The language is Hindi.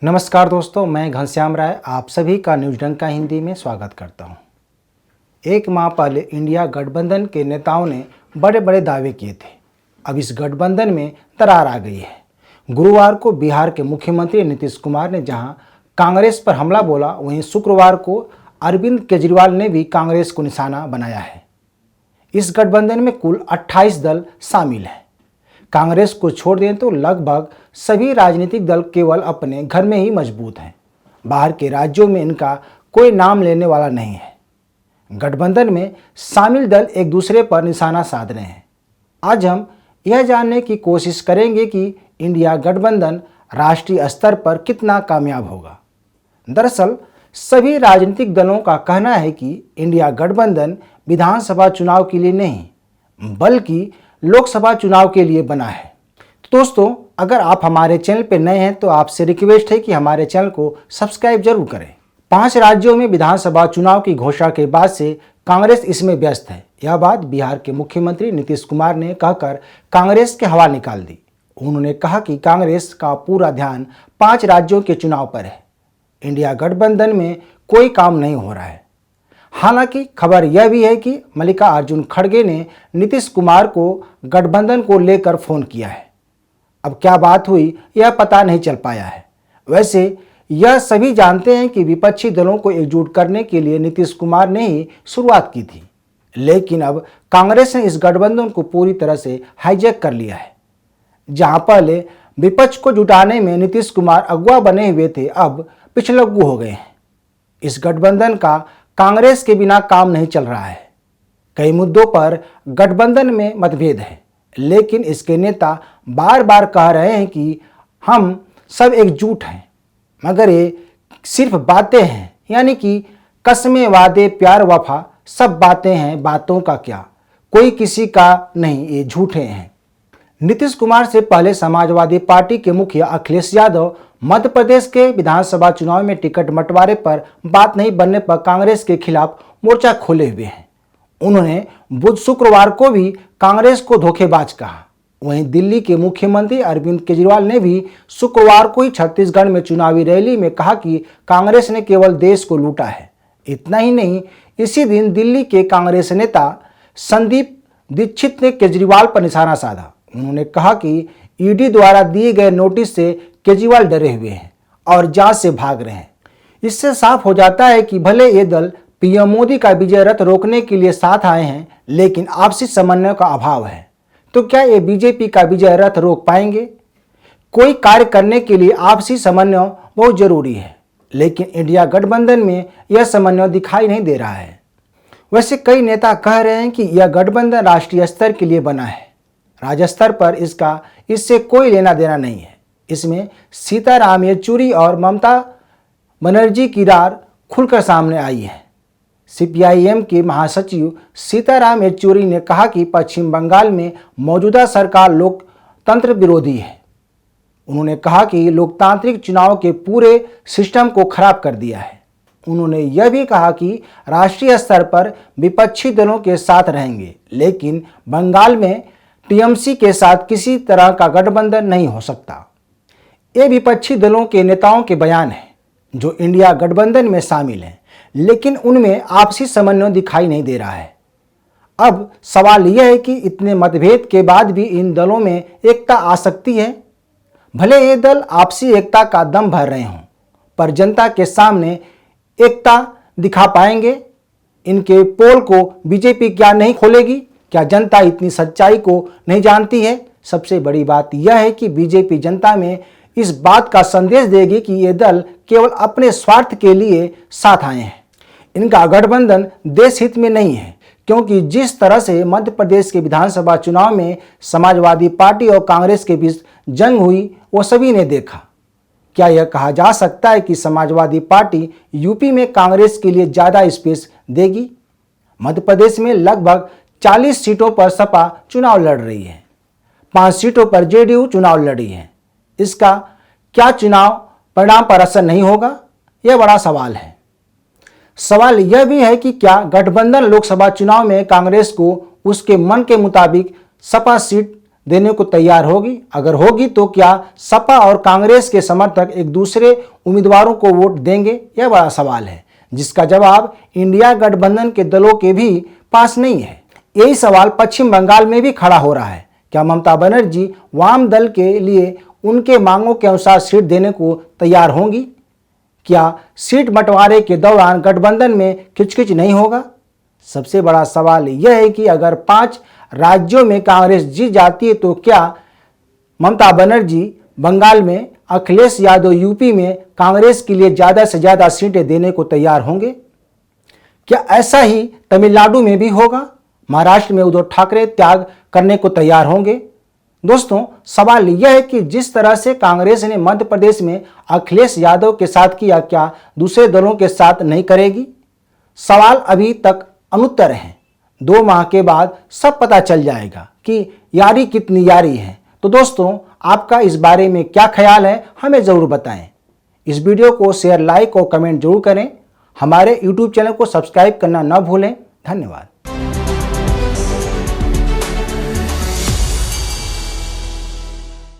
नमस्कार दोस्तों, मैं घनश्याम राय आप सभी का न्यूज डंका हिंदी में स्वागत करता हूं। एक माह पहले इंडिया गठबंधन के नेताओं ने बड़े बड़े दावे किए थे। अब इस गठबंधन में दरार आ गई है। गुरुवार को बिहार के मुख्यमंत्री नीतीश कुमार ने जहां कांग्रेस पर हमला बोला, वहीं शुक्रवार को अरविंद केजरीवाल ने भी कांग्रेस को निशाना बनाया है। इस गठबंधन में कुल 28 दल शामिल हैं। कांग्रेस को छोड़ दें तो लगभग सभी राजनीतिक दल केवल अपने घर में ही मजबूत हैं। बाहर के राज्यों में इनका कोई नाम लेने वाला नहीं है। गठबंधन में शामिल दल एक दूसरे पर निशाना साध रहे हैं। आज हम यह जानने की कोशिश करेंगे कि इंडिया गठबंधन राष्ट्रीय स्तर पर कितना कामयाब होगा। दरअसल सभी राजनीतिक दलों का कहना है कि इंडिया गठबंधन विधानसभा चुनाव के लिए नहीं, बल्कि लोकसभा चुनाव के लिए बना है। तो दोस्तों, अगर आप हमारे चैनल पर नए हैं तो आपसे रिक्वेस्ट है कि हमारे चैनल को सब्सक्राइब जरूर करें। 5 राज्यों में विधानसभा चुनाव की घोषणा के बाद से कांग्रेस इसमें व्यस्त है। यह बात बिहार के मुख्यमंत्री नीतीश कुमार ने कहकर कांग्रेस के हवा निकाल दी। उन्होंने कहा कि कांग्रेस का पूरा ध्यान 5 राज्यों के चुनाव पर है। इंडिया गठबंधन में कोई काम नहीं हो रहा है। हालांकि खबर यह भी है कि मल्लिकार्जुन खड़गे ने नीतीश कुमार को गठबंधन को लेकर फोन किया है। अब क्या बात हुई यह पता नहीं चल पाया है। वैसे यह सभी जानते हैं कि विपक्षी दलों को एकजुट करने के लिए नीतीश कुमार ने ही शुरुआत की थी, लेकिन अब कांग्रेस ने इस गठबंधन को पूरी तरह से हाईजैक कर लिया है। जहां पहले विपक्ष को जुटाने में नीतीश कुमार अगुवा बने हुए थे, अब पिछलग्गू हो गए हैं। इस गठबंधन का कांग्रेस के बिना काम नहीं चल रहा है। कई मुद्दों पर गठबंधन में मतभेद है, लेकिन इसके नेता बार बार कह रहे हैं कि हम सब एकजुट हैं, मगर ये सिर्फ बातें हैं, यानी कि कस्में, वादे, प्यार, वफा सब बातें हैं, बातों का क्या, कोई किसी का नहीं, ये झूठे हैं। नीतीश कुमार से पहले समाजवादी पार्टी के मुखिया अखिलेश यादव मध्य प्रदेश के विधानसभा चुनाव में टिकट बंटवारे पर बात नहीं बनने पर कांग्रेस के खिलाफ मोर्चा खोले हुए हैं। उन्होंने बुध शुक्रवार को भी कांग्रेस को धोखेबाज कहा। वहीं दिल्ली के मुख्यमंत्री अरविंद केजरीवाल ने भी शुक्रवार को ही छत्तीसगढ़ में चुनावी रैली में कहा कि कांग्रेस ने केवल देश को लूटा है। इतना ही नहीं, इसी दिन दिल्ली के कांग्रेस नेता संदीप दीक्षित ने केजरीवाल पर निशाना साधा। उन्होंने कहा कि ईडी द्वारा दिए गए नोटिस से केजरीवाल डरे हुए हैं और जांच से भाग रहे हैं। इससे साफ हो जाता है कि भले ये दल पीएम मोदी का विजय रथ रोकने के लिए साथ आए हैं, लेकिन आपसी समन्वय का अभाव है। तो क्या ये बीजेपी का विजय रथ रोक पाएंगे? कोई कार्य करने के लिए आपसी समन्वय बहुत जरूरी है, लेकिन इंडिया गठबंधन में यह समन्वय दिखाई नहीं दे रहा है। वैसे कई नेता कह रहे हैं कि यह गठबंधन राष्ट्रीय स्तर के लिए बना है। राज्य स्तर पर इससे कोई लेना देना नहीं है। इसमें सीताराम येचुरी और ममता बनर्जी की रार खुलकर सामने आई है। सीपीआईएम के महासचिव सीताराम येचुरी ने कहा कि पश्चिम बंगाल में मौजूदा सरकार लोकतंत्र विरोधी है। उन्होंने कहा कि लोकतांत्रिक चुनाव के पूरे सिस्टम को खराब कर दिया है। उन्होंने यह भी कहा कि राष्ट्रीय स्तर पर विपक्षी दलों के साथ रहेंगे, लेकिन बंगाल में टीएमसी के साथ किसी तरह का गठबंधन नहीं हो सकता। ये विपक्षी दलों के नेताओं के बयान हैं जो इंडिया गठबंधन में शामिल हैं, लेकिन उनमें आपसी समन्वय दिखाई नहीं दे रहा है। अब सवाल यह है कि इतने मतभेद के बाद भी इन दलों में एकता आ सकती है। भले ये दल आपसी एकता का दम भर रहे हों, पर जनता के सामने एकता दिखा पाएंगे? इनके पोल को बीजेपी क्या नहीं खोलेगी? क्या जनता इतनी सच्चाई को नहीं जानती है? सबसे बड़ी बात यह है कि बीजेपी जनता में इस बात का संदेश देगी कि ये दल केवल अपने स्वार्थ के लिए साथ आए हैं। इनका गठबंधन देश हित में नहीं है, क्योंकि जिस तरह से मध्य प्रदेश के विधानसभा चुनाव में समाजवादी पार्टी और कांग्रेस के बीच जंग हुई, वो सभी ने देखा। क्या यह कहा जा सकता है कि समाजवादी पार्टी यूपी में कांग्रेस के लिए ज़्यादा स्पेस देगी? मध्य प्रदेश में लगभग 40 सीटों पर सपा चुनाव लड़ रही है, 5 सीटों पर जेडीयू चुनाव लड़ी है। इसका क्या चुनाव परिणाम पर असर नहीं होगा? यह बड़ा सवाल है। सवाल यह भी है कि क्या गठबंधन लोकसभा चुनाव में कांग्रेस को उसके मन के मुताबिक सपा सीट देने को तैयार होगी? अगर होगी तो क्या सपा और कांग्रेस के समर्थक एक दूसरे उम्मीदवारों को वोट देंगे? यह बड़ा सवाल है, जिसका जवाब इंडिया गठबंधन के दलों के भी पास नहीं है। यही सवाल पश्चिम बंगाल में भी खड़ा हो रहा है। क्या ममता बनर्जी वाम दल के लिए उनके मांगों के अनुसार सीट देने को तैयार होंगी? क्या सीट बंटवारे के दौरान गठबंधन में खिचखिच नहीं होगा? सबसे बड़ा सवाल यह है कि अगर 5 राज्यों में कांग्रेस जीत जाती है तो क्या ममता बनर्जी बंगाल में, अखिलेश यादव यूपी में कांग्रेस के लिए ज़्यादा से ज़्यादा सीटें देने को तैयार होंगे? क्या ऐसा ही तमिलनाडु में भी होगा? महाराष्ट्र में उद्धव ठाकरे त्याग करने को तैयार होंगे? दोस्तों, सवाल यह है कि जिस तरह से कांग्रेस ने मध्य प्रदेश में अखिलेश यादव के साथ किया, क्या दूसरे दलों के साथ नहीं करेगी? सवाल अभी तक अनुत्तर हैं। 2 माह के बाद सब पता चल जाएगा कि यारी कितनी यारी है। तो दोस्तों, आपका इस बारे में क्या ख्याल है, हमें ज़रूर बताएं। इस वीडियो को शेयर, लाइक और कमेंट जरूर करें। हमारे YouTube चैनल को सब्सक्राइब करना न भूलें। धन्यवाद।